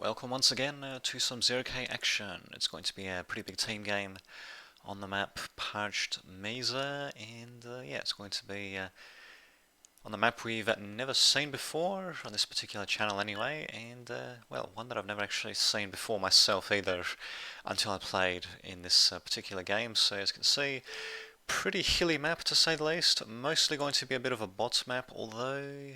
Welcome once again to some 0K action. It's going to be a pretty big team game on the map Parched Mesa, and yeah, it's going to be on the map we've never seen before on this particular channel anyway, and well, one that I've never actually seen before myself either until I played in this particular game. So as you can see, pretty hilly map to say the least, mostly going to be a bit of a bot map, although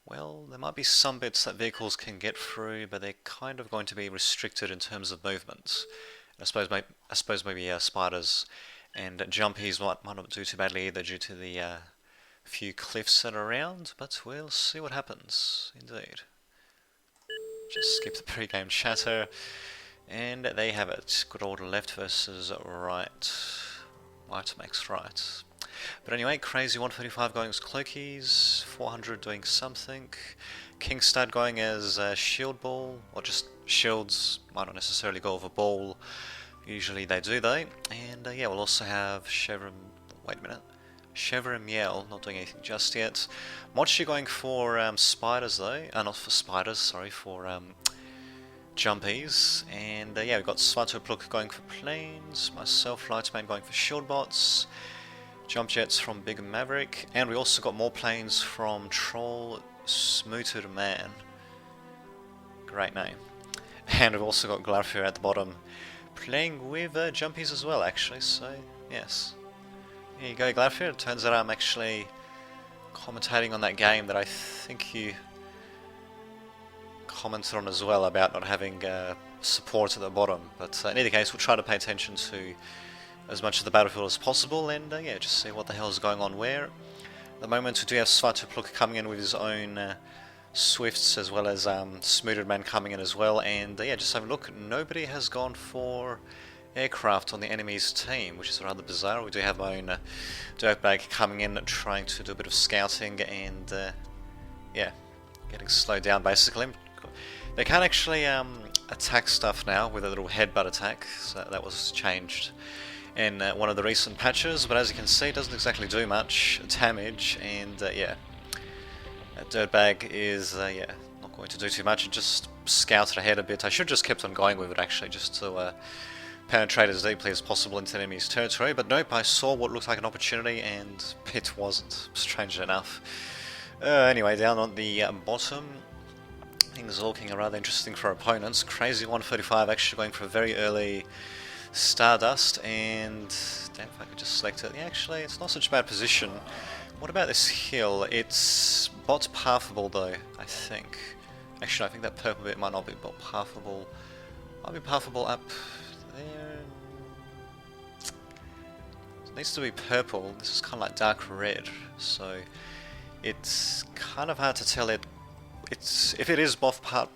well, there might be some bits that vehicles can get through, but they're kind of going to be restricted in terms of movement. I suppose maybe spiders and jumpies might not do too badly either due to the few cliffs that are around, but we'll see what happens, indeed. Just skip the pre-game chatter, and there you have it. Good old left versus right. Right makes right. But anyway, Crazy 135 going as Cloakies, 400 doing something, Kingstad going as Shield Ball, or just Shields, might not necessarily go over Ball, usually they do though, and yeah, we'll also have Chevron-Miel, not doing anything just yet, Mochi going for Spiders though, not for Spiders, sorry, for Jumpies, and yeah, we've got Svatopluk going for Planes, myself, Lightman going for Shield Bots, Jump Jets from Big Maverick, and we also got more planes from Troll Smooted Man. Great name. And we've also got Glarfir at the bottom, playing with Jumpies as well, actually, so yes. Here you go, Glarfir. It turns out I'm actually commentating on that game that I think you commented on as well, about not having support at the bottom, but in either case, we'll try to pay attention to as much of the battlefield as possible, and yeah, just see what the hell is going on where. At the moment we do have Svatopluk coming in with his own Swifts, as well as Smoothed Man coming in as well, and yeah, just have a look, nobody has gone for aircraft on the enemy's team, which is rather bizarre. We do have my own Dirtbag coming in, trying to do a bit of scouting, and yeah, getting slowed down basically. They can't actually attack stuff now with a little headbutt attack, so that was changed in one of the recent patches, but as you can see, it doesn't exactly do much damage, and yeah, that Dirtbag is yeah, not going to do too much. It just scouted ahead a bit. I should have just kept on going with it actually, just to penetrate as deeply as possible into the enemy's territory, but nope, I saw what looked like an opportunity and it wasn't, strangely enough. Anyway, down on the bottom, things are looking rather interesting for opponents. Crazy 135 actually going for a very early Stardust, and damn if I could just select it. Yeah, actually, it's not such a bad position. What about this hill? It's bot pathable though, I think. Actually, I think that purple bit might not be bot pathable. Might be pathable up there. It needs to be purple. This is kind of like dark red, so it's kind of hard to tell it. It's if it is bot pathable,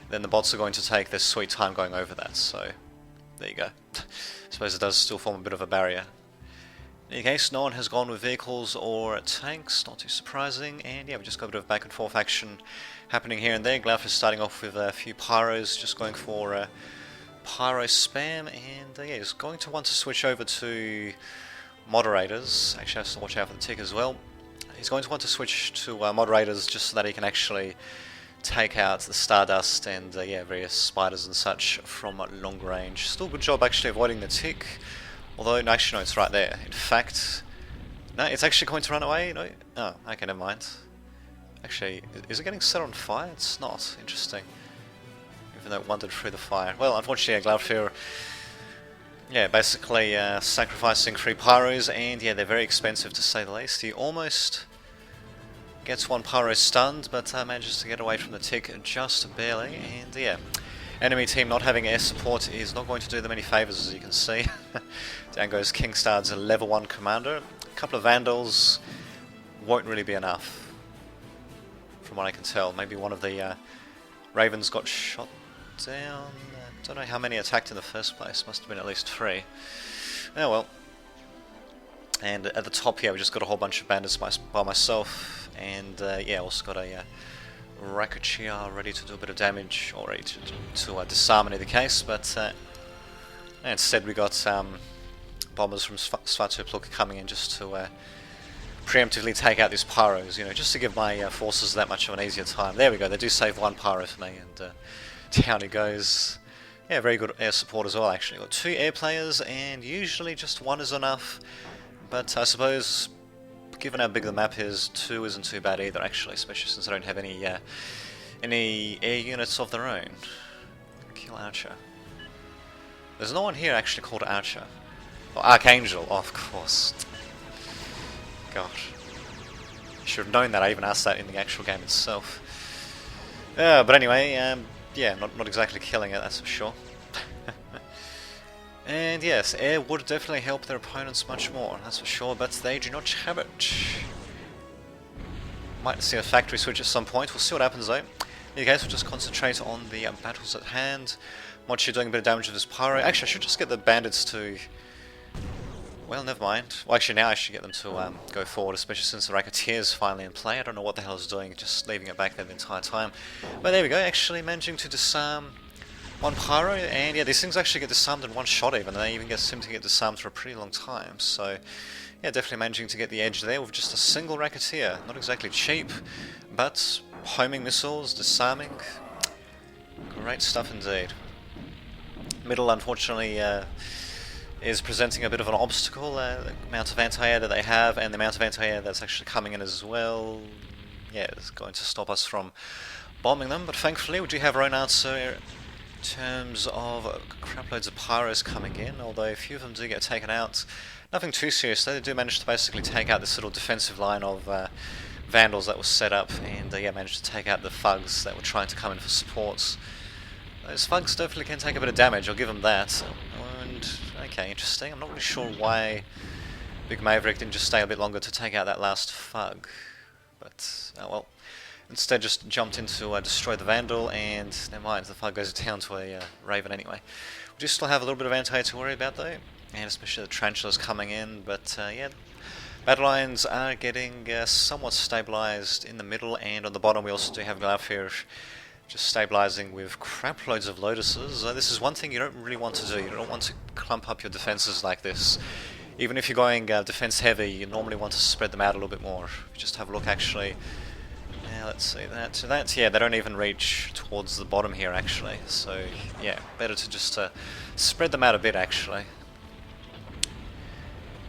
then the bots are going to take their sweet time going over that, so there you go. I suppose it does still form a bit of a barrier. In any case, no one has gone with vehicles or tanks, not too surprising, and yeah, we just got a bit of back and forth action happening here and there. Glauf is starting off with a few pyros, just going for pyro spam, and yeah, he's going to want to switch over to moderators. Actually, I have to watch out for the tick as well. He's going to want to switch to moderators just so that he can actually take out the Stardust and yeah, various spiders and such from long range. Still a good job actually avoiding the tick, although no, actually no, it's right there. In fact, no, it's actually going to run away. No, oh, okay, never mind. Actually, is it getting set on fire? It's not. Interesting. Even though it wandered through the fire. Well, unfortunately, Glarfir, yeah, basically sacrificing 3 pyros, and yeah, they're very expensive to say the least. He almost gets 1 pyro stunned, but manages to get away from the tick just barely, and yeah, enemy team not having air support is not going to do them any favours, as you can see. Down goes Kingstad's level 1 commander. A couple of Vandals won't really be enough, from what I can tell. Maybe one of the Ravens got shot down. Don't know how many attacked in the first place, must have been at least 3. Oh well. And at the top here, we just got a whole bunch of bandits by myself, and yeah, also got a Racketeer ready to do a bit of damage, or ready to disarm in either case, but instead we got bombers from Svatopluk coming in just to preemptively take out these pyros, you know, just to give my forces that much of an easier time. There we go, they do save one pyro for me, and down he goes. Yeah, very good air support as well, actually. Got 2 air players, and usually just 1 is enough, but I suppose, given how big the map is, 2 isn't too bad either, actually, especially since I don't have any air units of their own. Kill Archer. There's no one here actually called Archer. Oh, Archangel, oh, of course. Gosh. Should have known that, I even asked that in the actual game itself. But anyway, yeah, not exactly killing it, that's for sure. And yes, air would definitely help their opponents much more, that's for sure, but they do not have it. Might see a factory switch at some point, we'll see what happens though. In any case, we'll just concentrate on the battles at hand. Mochi doing a bit of damage with his pyro. Actually, I should just get the bandits to... Well, never mind. Well, actually, now I should get them to go forward, especially since the Racketeer's finally in play. I don't know what the hell it's doing, just leaving it back there the entire time. But there we go, actually managing to disarm one pyro, and yeah, these things actually get disarmed in one shot even, and they even seem to get disarmed for a pretty long time, so yeah, definitely managing to get the edge there with just a single Racketeer. Not exactly cheap, but homing missiles, disarming, great stuff indeed. Middle, unfortunately, is presenting a bit of an obstacle, the amount of anti-air that they have, and the amount of anti-air that's actually coming in as well, yeah, it's going to stop us from bombing them, but thankfully we do have our own answer in terms of crap loads of pyros coming in, although a few of them do get taken out. Nothing too serious though, they do manage to basically take out this little defensive line of Vandals that was set up, and yeah, managed to take out the thugs that were trying to come in for supports. Those thugs definitely can take a bit of damage, I'll give them that. And, okay, interesting. I'm not really sure why Big Maverick didn't just stay a bit longer to take out that last thug. But, oh well. Instead just jumped in to destroy the Vandal, and never mind, the thug goes down to a Raven anyway. We do still have a little bit of anti-air to worry about though, and especially the Tarantulas coming in, but yeah. Battle lines are getting somewhat stabilised in the middle, and on the bottom we also do have Glaufir just stabilising with crap loads of Lotuses. This is one thing you don't really want to do. You don't want to clump up your defences like this. Even if you're going defence heavy, you normally want to spread them out a little bit more. Just have a look actually. Yeah, let's see that. Yeah, they don't even reach towards the bottom here actually. So yeah, better to just spread them out a bit actually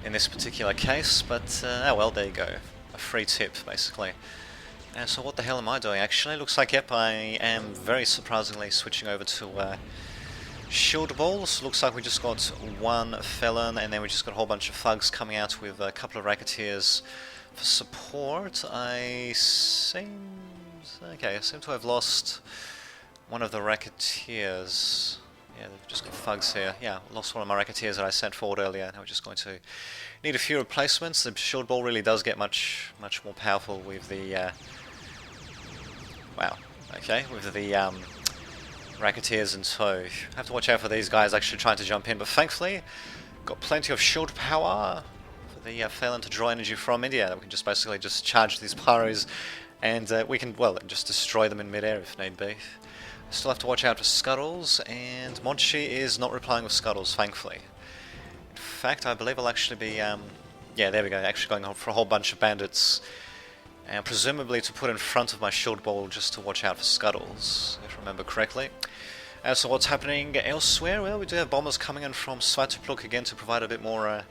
in this particular case, but oh well, there you go. A free tip basically. So what the hell am I doing actually? Looks like, yep, I am very surprisingly switching over to shield balls. Looks like we just got one felon, and then we just got a whole bunch of thugs coming out with a couple of Racketeers for support. I seem to have lost one of the Racketeers. Yeah, they've just got thugs here. Yeah, lost one of my Racketeers that I sent forward earlier. Now we're just going to need a few replacements. The shield ball really does get much more powerful with the with the Racketeers in tow. Have to watch out for these guys actually trying to jump in, but thankfully got plenty of shield power for the Phelan to draw energy from India. We can just basically just charge these pyros, and we can, well, just destroy them in midair if need be. Still have to watch out for scuttles, and Monchi is not replying with scuttles, thankfully. In fact, I believe I'll actually be, yeah, there we go, actually going for a whole bunch of bandits, and presumably to put in front of my shield ball just to watch out for scuttles, if I remember correctly. So what's happening elsewhere? Well, we do have bombers coming in from Svatopluk again to provide a bit more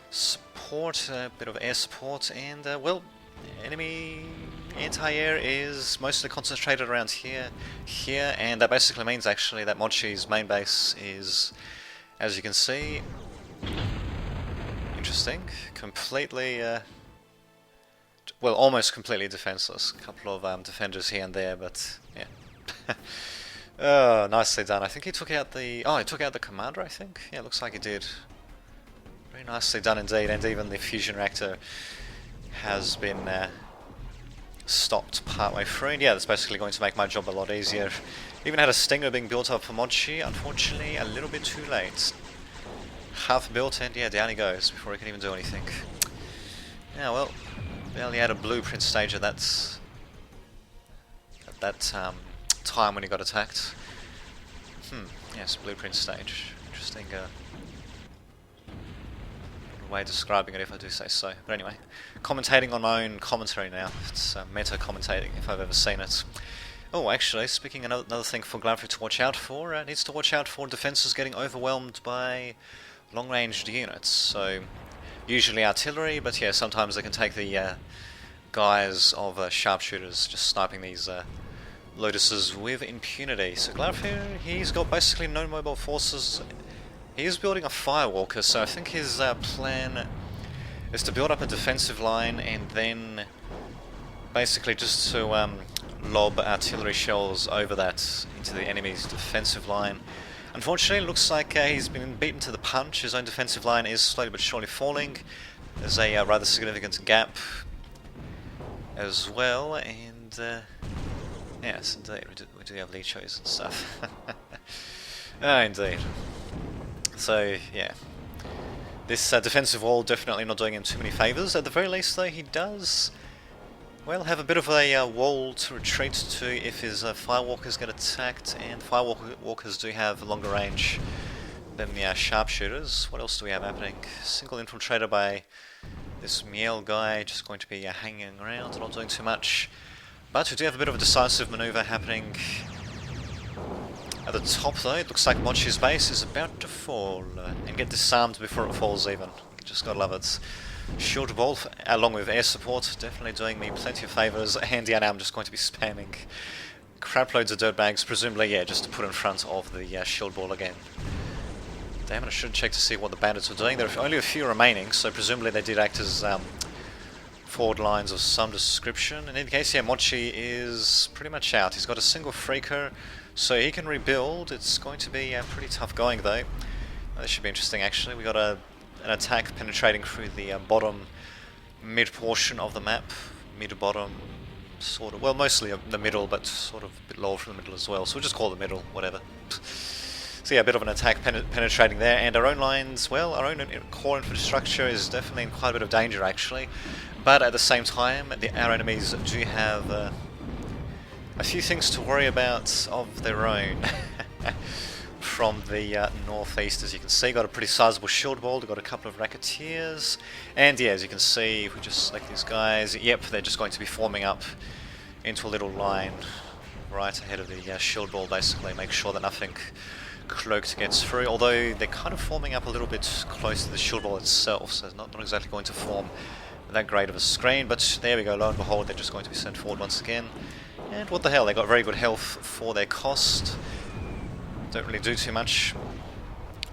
support, a bit of air support, and, well, enemy anti-air is mostly concentrated around here, and that basically means actually that Mochi's main base is, as you can see, interesting, completely, well, almost completely defenseless. A couple of defenders here and there, but yeah. Oh, nicely done. I think he took out the, he took out the commander, I think. Yeah, looks like he did. Very nicely done indeed, and even the fusion reactor has been stopped partway through, and yeah, that's basically going to make my job a lot easier. Even had a stinger being built up for Mochi, unfortunately a little bit too late. Half built, and yeah, down he goes before he can even do anything. Yeah, well, barely had a blueprint stage at that time when he got attacked. Yes, blueprint stage. Interesting way of describing it if I do say so. But anyway, commentating on my own commentary now. It's meta-commentating if I've ever seen it. Oh, actually, speaking another thing for Gladfrey to watch out for, needs to watch out for defences getting overwhelmed by long-ranged units. So, usually artillery, but yeah, sometimes they can take the guise of sharpshooters, just sniping these Lotuses with impunity. So Gladfrey, he's got basically no mobile forces. He's building a firewalker, so I think his plan is to build up a defensive line and then basically just to lob artillery shells over that into the enemy's defensive line. Unfortunately, it looks like he's been beaten to the punch. His own defensive line is slowly but surely falling. There's a rather significant gap as well, and yes, indeed, we do have Lichos and stuff. Oh, indeed. So, yeah. This defensive wall definitely not doing him too many favours. At the very least, though, he does, well, have a bit of a wall to retreat to if his firewalkers get attacked, and firewalkers do have longer range than the sharpshooters. What else do we have happening? Single infiltrator by this Miel guy, just going to be hanging around, not doing too much. But we do have a bit of a decisive manoeuvre happening at the top, though. It looks like Mochi's base is about to fall and get disarmed before it falls even. Just gotta love it. Shield Ball, along with air support, definitely doing me plenty of favours. And yeah, now I'm just going to be spamming crap loads of dirtbags, presumably, yeah, just to put in front of the Shield Ball again. Damn it, I should check to see what the bandits were doing. There are only a few remaining, so presumably they did act as forward lines of some description. In any case, yeah, Mochi is pretty much out. He's got a single freaker, so he can rebuild. It's going to be pretty tough going, though. This should be interesting, actually. We got an attack penetrating through the bottom mid portion of the map. Mid-bottom, sort of. Well, mostly the middle, but sort of a bit lower from the middle as well. So we'll just call it the middle, whatever. So yeah, a bit of an attack penetrating there. And our own lines, well, our own core infrastructure is definitely in quite a bit of danger, actually. But at the same time, our enemies do have a few things to worry about of their own. From the northeast, as you can see, got a pretty sizable shield wall. We've got a couple of racketeers, and yeah, as you can see, if we just select these guys, yep, they're just going to be forming up into a little line right ahead of the shield wall. Basically, make sure that nothing cloaked gets through. Although they're kind of forming up a little bit close to the shield wall itself, so it's not exactly going to form that great of a screen. But there we go. Lo and behold, they're just going to be sent forward once again. And what the hell? They got very good health for their cost. Don't really do too much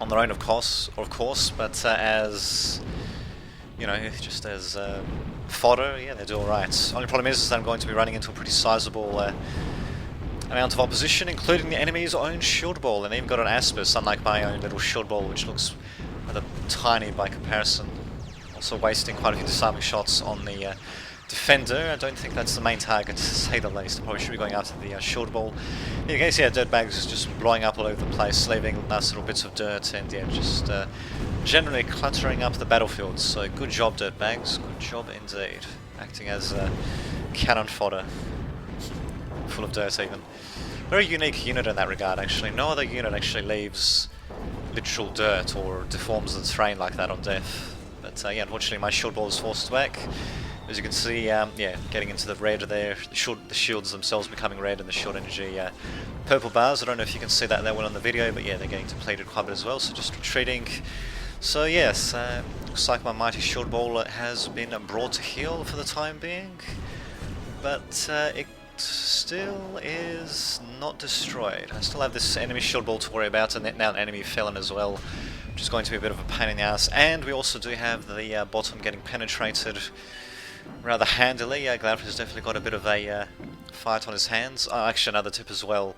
on their own, of course, but as, you know, just as fodder, yeah, they do alright. Only problem is that I'm going to be running into a pretty sizable amount of opposition, including the enemy's own shield ball, and even got an Aspis, unlike my own little shield ball, which looks rather tiny by comparison. Also wasting quite a few disarming shots on the defender. I don't think that's the main target, to say the least. I probably should be going after the shield ball. In any case, yeah, dirtbags is just blowing up all over the place, leaving nice little bits of dirt, and yeah, just generally cluttering up the battlefield. So good job, dirtbags. Good job indeed. Acting as cannon fodder. Full of dirt, even. Very unique unit in that regard, actually. No other unit actually leaves literal dirt or deforms the terrain like that on death. But yeah, unfortunately, my shield ball is forced back. As you can see, yeah, getting into the red there, the shields themselves becoming red and the shield energy purple bars. I don't know if you can see that well on the video, but yeah, they're getting depleted quite a bit as well, so just retreating. So yes, looks like my mighty shield ball has been brought to heel for the time being, but it still is not destroyed. I still have this enemy shield ball to worry about, and now an enemy felon as well, which is going to be a bit of a pain in the ass. And we also do have the bottom getting penetrated rather handily. Gladfrey's definitely got a bit of a fight on his hands. Actually, another tip as well.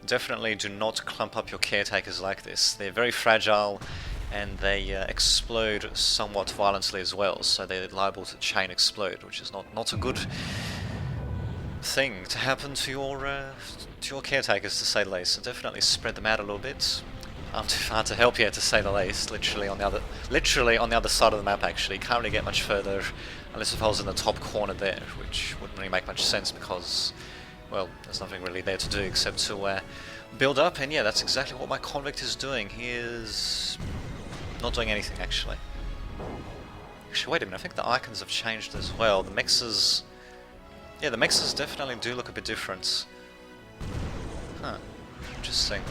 Definitely do not clump up your caretakers like this. They're very fragile, and they explode somewhat violently as well. So they're liable to chain explode, which is not a good thing to happen to your caretakers, to say the least. So definitely spread them out a little bit. I'm too far to help here, to say the least. Literally on the other side of the map. Actually, can't really get much further unless if I was in the top corner there, which wouldn't really make much sense because, well, there's nothing really there to do except to build up. And yeah, that's exactly what my convict is doing. He is not doing anything, actually. Actually, wait a minute, I think the icons have changed as well. The mexes... Yeah, the mexes definitely do look a bit different. Huh. Interesting.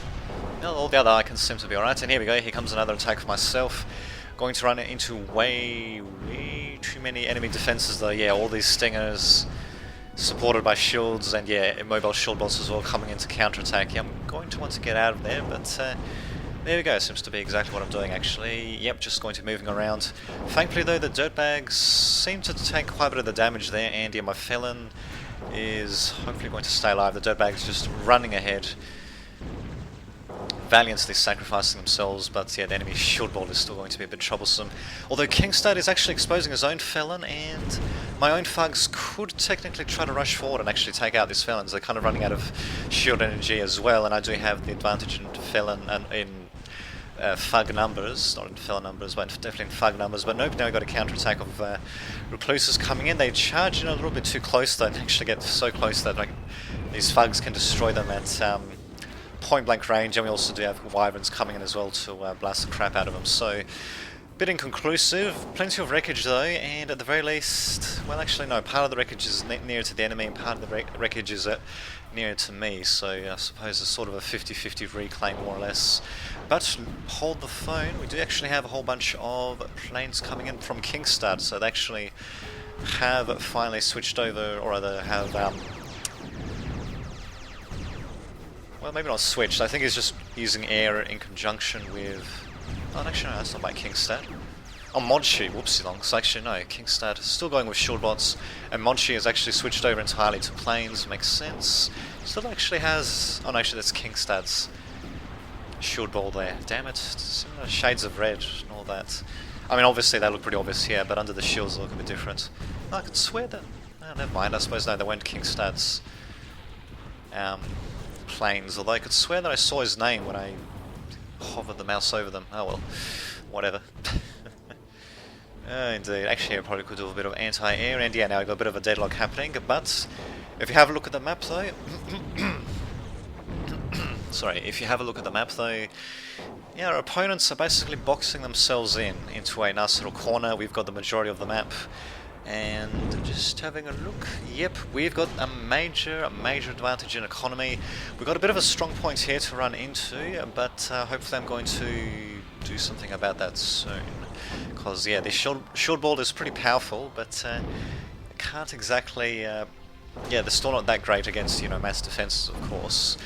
Well, all the other icons seem to be alright, and here we go, here comes another attack for myself. Going to run into way too many enemy defenses though. Yeah, all these stingers supported by shields, and yeah, mobile shield bolts as well coming into counterattack. Yeah, I'm going to want to get out of there, but there we go, seems to be exactly what I'm doing actually. Yep, just going to be moving around. Thankfully though, the dirtbags seem to take quite a bit of the damage there, and yeah, my felon is hopefully going to stay alive. The dirtbags just running ahead, valiantly sacrificing themselves, but yeah, the enemy shield ball is still going to be a bit troublesome. Although Kingstad is actually exposing his own felon, and my own thugs could technically try to rush forward and actually take out this felon. So they're kind of running out of shield energy as well, and I do have the advantage in felon and in thug numbers, not in felon numbers, but definitely in thug numbers. But nope, now we've got a counterattack of recluses coming in. They charge in a little bit too close though, and actually get so close that like these thugs can destroy them at point blank range, and we also do have wyverns coming in as well to blast the crap out of them. So, bit inconclusive, plenty of wreckage though, and at the very least, well actually no, part of the wreckage is nearer to the enemy and part of the wreckage is nearer to me, so I suppose it's sort of a 50-50 reclaim more or less. But hold the phone, we do actually have a whole bunch of planes coming in from Kingstad, so they actually have finally switched over, or rather have well, maybe not switched. I think he's just using air in conjunction with... Oh, actually no, that's not by Kingstad. Oh, Modshi, whoopsie long. So actually no, Kingstad is still going with shield bots, and Modshi has actually switched over entirely to planes. Makes sense. Still actually has... Oh no, actually that's Kingstad's shield ball there. Damn it, similar shades of red and all that. I mean, obviously they look pretty obvious here, but under the shields they look a bit different. Oh, I could swear that... Oh, never mind, I suppose no, they weren't Kingstad's planes, although I could swear that I saw his name when I hovered the mouse over them. Oh well, whatever. Indeed, actually I probably could do a bit of anti-air, and yeah, now I've got a bit of a deadlock happening, but if you have a look at the map though... Sorry, if you have a look at the map though, yeah, our opponents are basically boxing themselves into a nice little corner. We've got the majority of the map. And just having a look, yep, we've got a major advantage in economy. We've got a bit of a strong point here to run into, but hopefully I'm going to do something about that soon. Because, yeah, the shield ball is pretty powerful, but I can't exactly... yeah, they're still not that great against, you know, mass defenses, of course.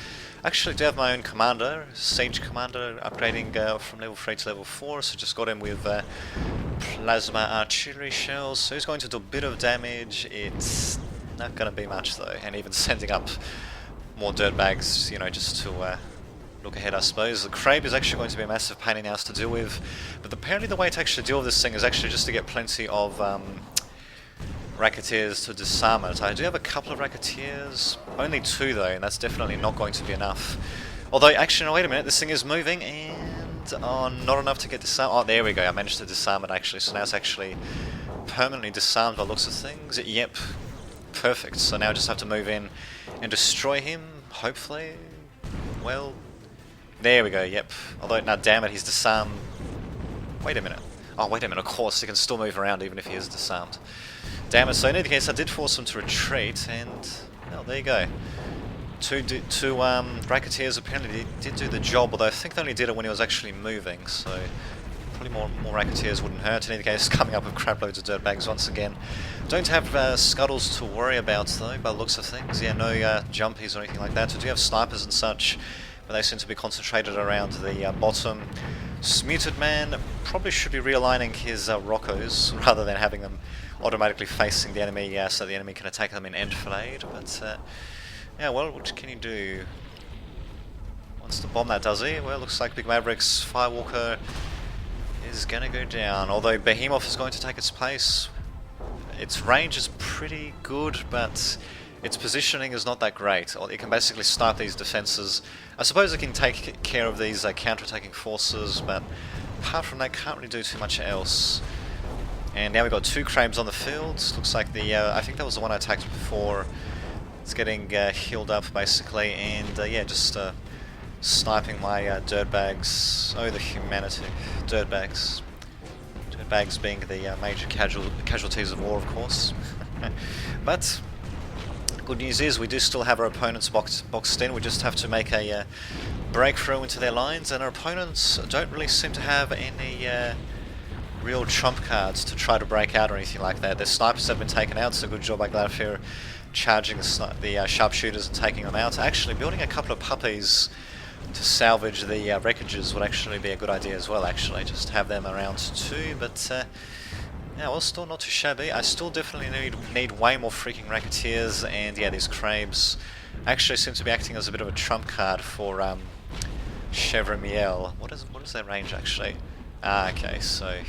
Actually, I do have my own commander, Siege Commander, upgrading from level 3 to level 4, so just got him with plasma artillery shells, so he's going to do a bit of damage. It's not going to be much though, and even sending up more dirtbags, you know, just to look ahead I suppose. The Crab is actually going to be a massive pain in the ass to deal with, but apparently the way to actually deal with this thing is actually just to get plenty of racketeers to disarm it. I do have a couple of racketeers, only 2 though, and that's definitely not going to be enough. Although, actually, no, wait a minute, this thing is moving, and oh, not enough to get disarmed. Oh, there we go, I managed to disarm it actually, so now it's actually permanently disarmed by the looks of things. Yep, perfect, so now I just have to move in and destroy him, hopefully. Well, there we go, yep. Although, now damn it, he's disarmed. Wait a minute. Oh, wait a minute, of course, he can still move around even if he is disarmed. Damn it, so in any case I did force him to retreat, and well, there you go. Two racketeers apparently did do the job, although I think they only did it when he was actually moving, so probably more racketeers wouldn't hurt. In any case, coming up with crap loads of dirtbags once again. Don't have scuttles to worry about though, by the looks of things. Yeah, no jumpies or anything like that. We do have snipers and such, but they seem to be concentrated around the bottom. Muted Man probably should be realigning his Roccos rather than having them automatically facing the enemy, so the enemy can attack them in enfilade. But yeah, well, what can you do? Wants to bomb that, does he? Well, looks like Big Maverick's Firewalker is gonna go down. Although Behemoth is going to take its place. Its range is pretty good, but its positioning is not that great. It can basically snipe these defenses. I suppose it can take care of these counter-attacking forces, but apart from that, can't really do too much else. And now we've got 2 Crabs on the field. Looks like the, I think that was the one I attacked before. It's getting healed up basically, and yeah, just sniping my dirtbags. Oh, the humanity. Dirtbags. Bags being the major casualties of war, of course. But good news is we do still have our opponents boxed in. We just have to make a breakthrough into their lines, and our opponents don't really seem to have any real trump cards to try to break out or anything like that. Their snipers have been taken out, so good job by Gladfear charging the sharpshooters and taking them out. Actually, building a couple of puppies to salvage the wreckages would actually be a good idea as well, actually. Just have them around too, but yeah, well, still not too shabby. I still definitely need way more freaking racketeers, and yeah, these crabes actually seem to be acting as a bit of a trump card for Chevremiel. What is their range actually? Ah, okay, so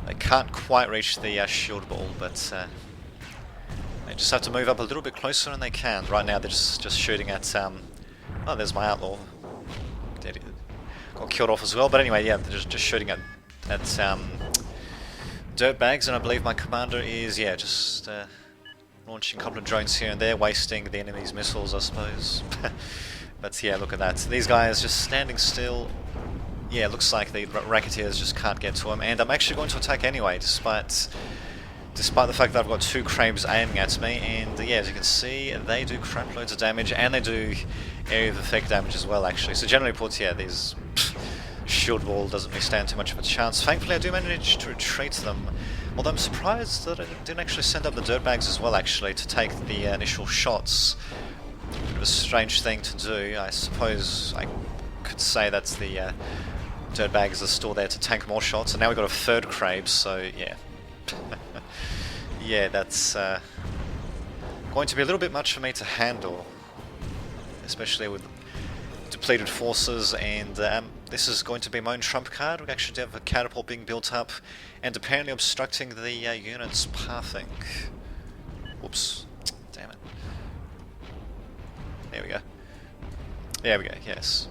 they can't quite reach the shield ball, but they just have to move up a little bit closer, and they can. Right now, they're just shooting at. Oh, there's my outlaw. Got killed off as well, but anyway, yeah, they're just shooting at dirtbags, and I believe my commander is just launching a couple of drones here and there, wasting the enemy's missiles, I suppose. But yeah, look at that. These guys just standing still. Yeah, it looks like the racketeers just can't get to him, and I'm actually going to attack anyway, despite the fact that I've got two crabes aiming at me. And yeah, as you can see, they do crap loads of damage, and they do area of effect damage as well, actually. So generally put, yeah, these shield wall doesn't really stand too much of a chance. Thankfully, I do manage to retreat them, although I'm surprised that I didn't actually send up the dirtbags as well, actually, to take the initial shots. Bit of a strange thing to do. I suppose I could say that's the dirtbags are still there to tank more shots, and now we've got a third crab, so yeah. Yeah, that's going to be a little bit much for me to handle, especially with depleted forces, and this is going to be my own trump card. We actually do have a catapult being built up, and apparently obstructing the unit's pathing. Whoops. Damn it. There we go. There we go, yes.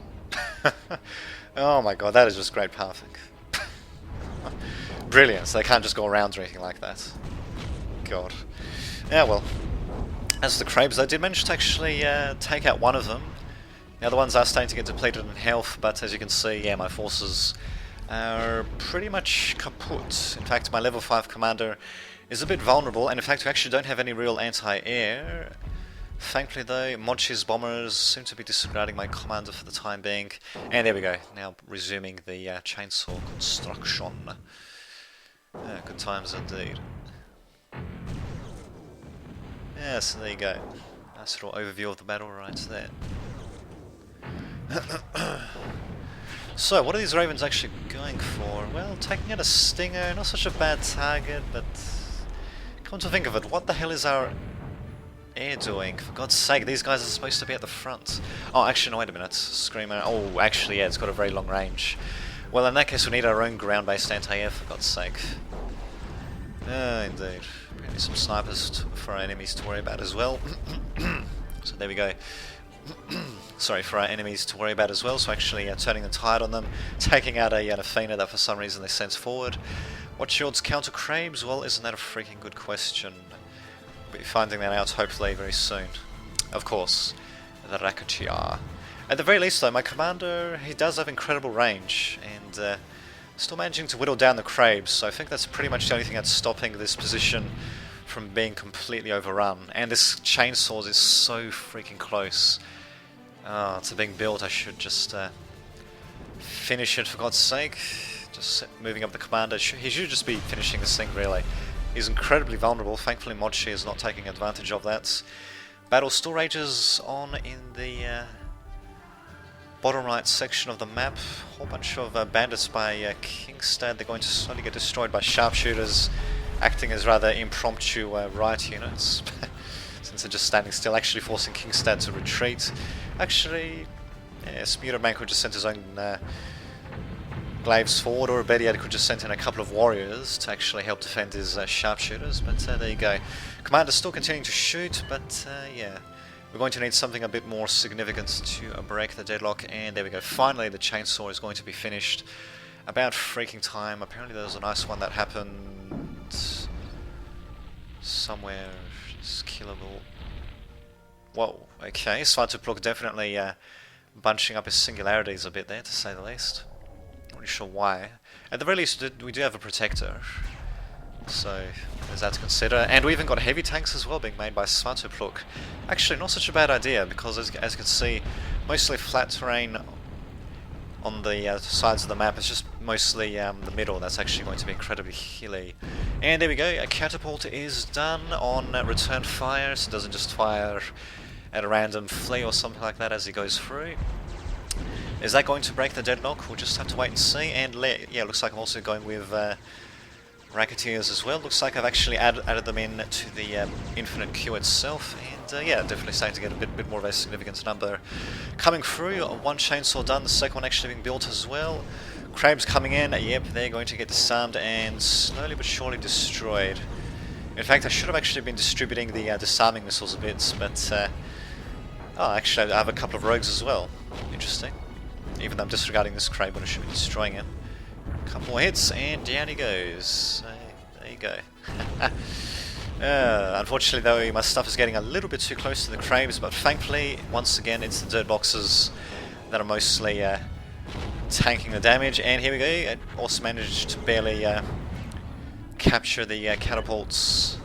Oh my god, that is just great pathing. Brilliant, so they can't just go around or anything like that. God. Yeah, well, as the crabes, I did manage to actually take out one of them. The other ones are starting to get depleted in health, but as you can see, yeah, my forces are pretty much kaput. In fact, my level 5 commander is a bit vulnerable, and in fact we actually don't have any real anti-air. Thankfully though, Mochi's bombers seem to be disregarding my commander for the time being. And there we go, now resuming the chainsaw construction. Good times indeed. Yeah, so there you go. Nice little overview of the battle right there. So, what are these ravens actually going for? Well, taking out a stinger, not such a bad target, but come to think of it, what the hell is our air doing? For God's sake, these guys are supposed to be at the front. Oh, actually, no, wait a minute. Screamer. Oh, actually, yeah, it's got a very long range. Well, in that case, we need our own ground-based anti-air, for God's sake. Indeed. Maybe some snipers for our enemies to worry about as well. So there we go. Sorry, for our enemies to worry about as well. So actually turning the tide on them, taking out a Nafina that for some reason they sense forward. What's your odds counter crabes? Well, isn't that a freaking good question? We'll be finding that out hopefully very soon. Of course, the Rakachiar. At the very least though, my commander, he does have incredible range, and still managing to whittle down the crabes, so I think that's pretty much the only thing that's stopping this position from being completely overrun. And this chainsaw is so freaking close to being built. I should just finish it for God's sake. Just moving up the commander. He should just be finishing this thing really. He's incredibly vulnerable. Thankfully Mochi is not taking advantage of that. Battle still rages on in the bottom right section of the map. A whole bunch of bandits by Kingstad. They're going to slowly get destroyed by sharpshooters, acting as rather impromptu riot units. Since they're just standing still, actually forcing Kingstad to retreat. Actually, yeah, Smuterman could just send his own glaives forward, or Bediad could just send in a couple of warriors to actually help defend his sharpshooters. But there you go. Commander's still continuing to shoot, but yeah. We're going to need something a bit more significant to break the deadlock, and there we go. Finally, the chainsaw is going to be finished. About freaking time. Apparently there was a nice one that happened somewhere. It's killable. Whoa, okay. Svartupluck definitely bunching up his singularities a bit there, to say the least. really sure why. At the very least, we do have a protector, so there's that to consider. And we even got heavy tanks as well being made by Svatopluk. Actually, not such a bad idea, because as you can see, mostly flat terrain on the sides of the map. It's just mostly the middle that's actually going to be incredibly hilly. And there we go, a catapult is done on return fire, so it doesn't just fire at a random flea or something like that as he goes through. Is that going to break the deadlock? We'll just have to wait and see. And yeah, looks like I'm also going with Racketeers as well. Looks like I've actually added them in to the infinite queue itself, and yeah, definitely starting to get a bit more of a significant number coming through. One chainsaw done, the second one actually being built as well. Crabs coming in, yep, they're going to get disarmed and slowly but surely destroyed. In fact, I should have actually been distributing the disarming missiles a bit, but oh, actually I have a couple of rogues as well. Interesting. Even though I'm disregarding this crab when I should be destroying it. Couple more hits, and down he goes. There you go. Unfortunately though, my stuff is getting a little bit too close to the crabs, but thankfully, once again, it's the dirt boxes that are mostly tanking the damage. And here we go, I also managed to barely capture the catapults.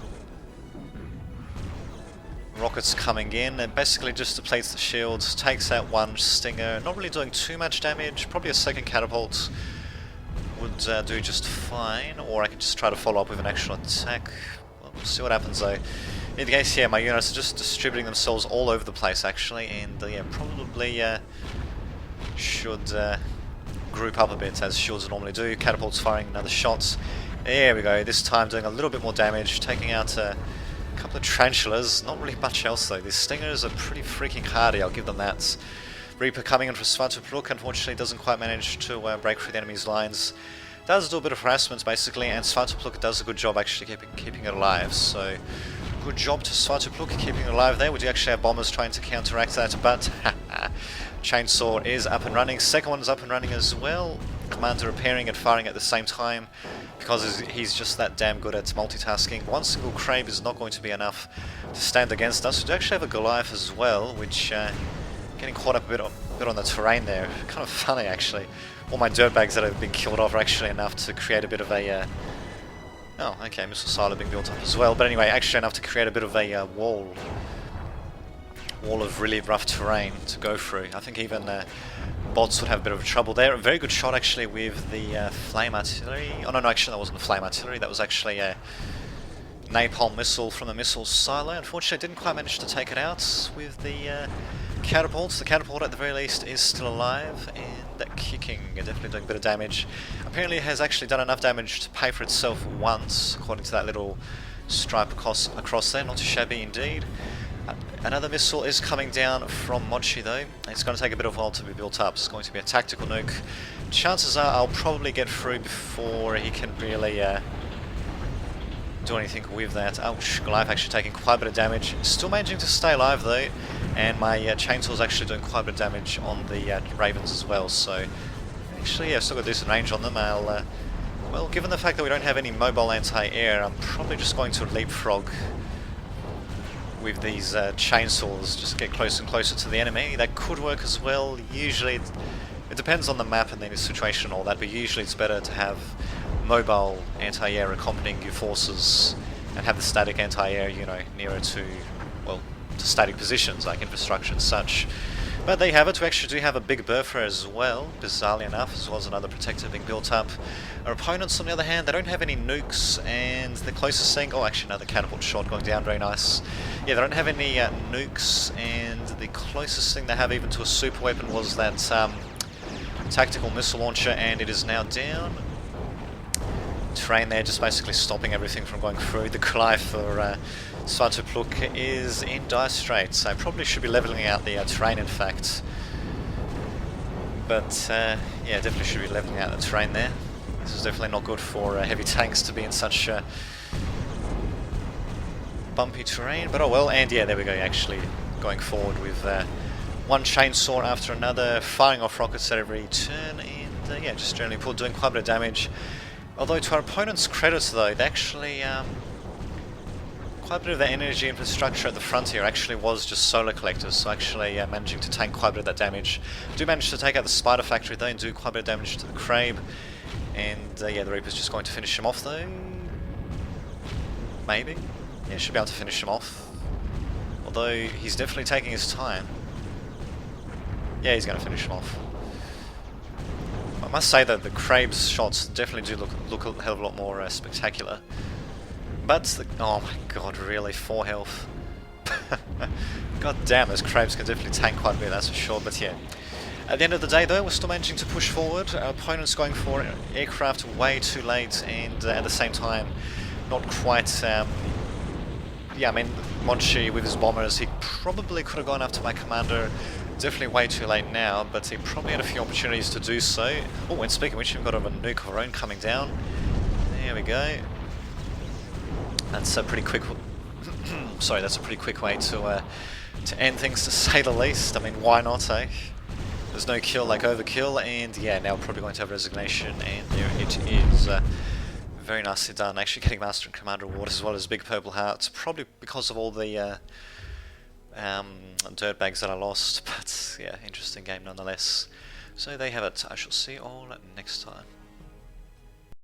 Rockets coming in, and basically just depletes the shields, takes out one stinger, not really doing too much damage. Probably a second catapult would do just fine, or I can just try to follow up with an actual attack. We'll see what happens though. In the case here, my units are just distributing themselves all over the place actually, and yeah, probably should group up a bit as shields normally do. Catapults firing another shot. There we go, this time doing a little bit more damage, taking out a couple of tarantulas, not really much else though. These stingers are pretty freaking hardy, I'll give them that. Reaper coming in for Svatopluk, unfortunately doesn't quite manage to break through the enemy's lines. Does do a bit of harassment basically, and Svatopluk does a good job actually keeping it alive, so good job to Svatopluk keeping it alive there. We do actually have bombers trying to counteract that, but chainsaw is up and running. Second one is up and running as well. Commander repairing and firing at the same time, because he's just that damn good at multitasking. One single crab is not going to be enough to stand against us. We do actually have a Goliath as well, which getting caught up a bit on the terrain there. Kind of funny actually. All my dirtbags that have been killed off are actually enough to create a bit of a oh, okay, missile silo being built up as well. But anyway, actually enough to create a bit of a wall of really rough terrain to go through. I think even bots would have a bit of trouble there. A very good shot actually with the flame artillery. Oh no, actually that wasn't the flame artillery. That was actually a napalm missile from the missile silo. Unfortunately, I didn't quite manage to take it out with the catapults. The catapult at the very least is still alive, and that kicking definitely doing a bit of damage. Apparently it has actually done enough damage to pay for itself once, according to that little stripe across there. Not too shabby indeed. Another missile is coming down from Mochi though. It's going to take a bit of a while to be built up. It's going to be a tactical nuke. Chances are I'll probably get through before he can really do anything with that. Ouch, Goliath actually taking quite a bit of damage. Still managing to stay alive though, and my chainsaw's actually doing quite a bit of damage on the Ravens as well, so actually yeah, still got decent range on them. I'll, well, given the fact that we don't have any mobile anti-air, I'm probably just going to leapfrog with these chainsaws, just get closer and closer to the enemy. That could work as well. Usually it depends on the map and the situation and all that, but usually it's better to have mobile anti-air accompanying your forces and have the static anti-air, you know, nearer to, well, to static positions like infrastructure and such. But there you have it. We actually do have a big bertha as well, bizarrely enough, as well as another protector being built up. Our opponents, on the other hand, they don't have any nukes, and the closest thing... Oh, actually, another catapult shot going down, very nice. Yeah, they don't have any nukes, and the closest thing they have even to a super weapon was that tactical missile launcher, and it is now down. Terrain there just basically stopping everything from going through. The Goliath for Svatopluk is in dire straits, so I probably should be leveling out the terrain in fact. But yeah, definitely should be leveling out the terrain there. This is definitely not good for heavy tanks to be in such bumpy terrain, but oh well. And yeah, there we go, actually going forward with one chainsaw after another, firing off rockets at every turn, and yeah, just generally doing quite a bit of damage. Although to our opponent's credit though, they actually quite a bit of the energy infrastructure at the front here actually was just solar collectors, so actually managing to tank quite a bit of that damage. Do manage to take out the spider factory though and do quite a bit of damage to the Crab. And yeah, the Reaper's just going to finish him off though. Maybe? Yeah, should be able to finish him off. Although he's definitely taking his time. Yeah, he's going to finish him off. I must say that the Crab's shots definitely do look a hell of a lot more spectacular. But, oh my god, really? 4 health. God damn, those Crabs can definitely tank quite a bit, that's for sure, but yeah. At the end of the day though, we're still managing to push forward. Our opponent's going for aircraft way too late, and at the same time, not quite... yeah, I mean, Monchi with his bombers, he probably could have gone after my commander. Definitely way too late now, but he probably had a few opportunities to do so. Oh, and speaking of which, we've got a nuke of our own coming down. There we go. That's a pretty quick... sorry, that's a pretty quick way to end things, to say the least. I mean, why not, eh? There's no kill like overkill, and yeah, now we're probably going to have resignation, and there it is. Very nicely done. Actually getting Master and Commander Award as well as Big Purple Hearts, probably because of all the dirtbags that I lost, but yeah, interesting game nonetheless. So there you have it. I shall see you all next time.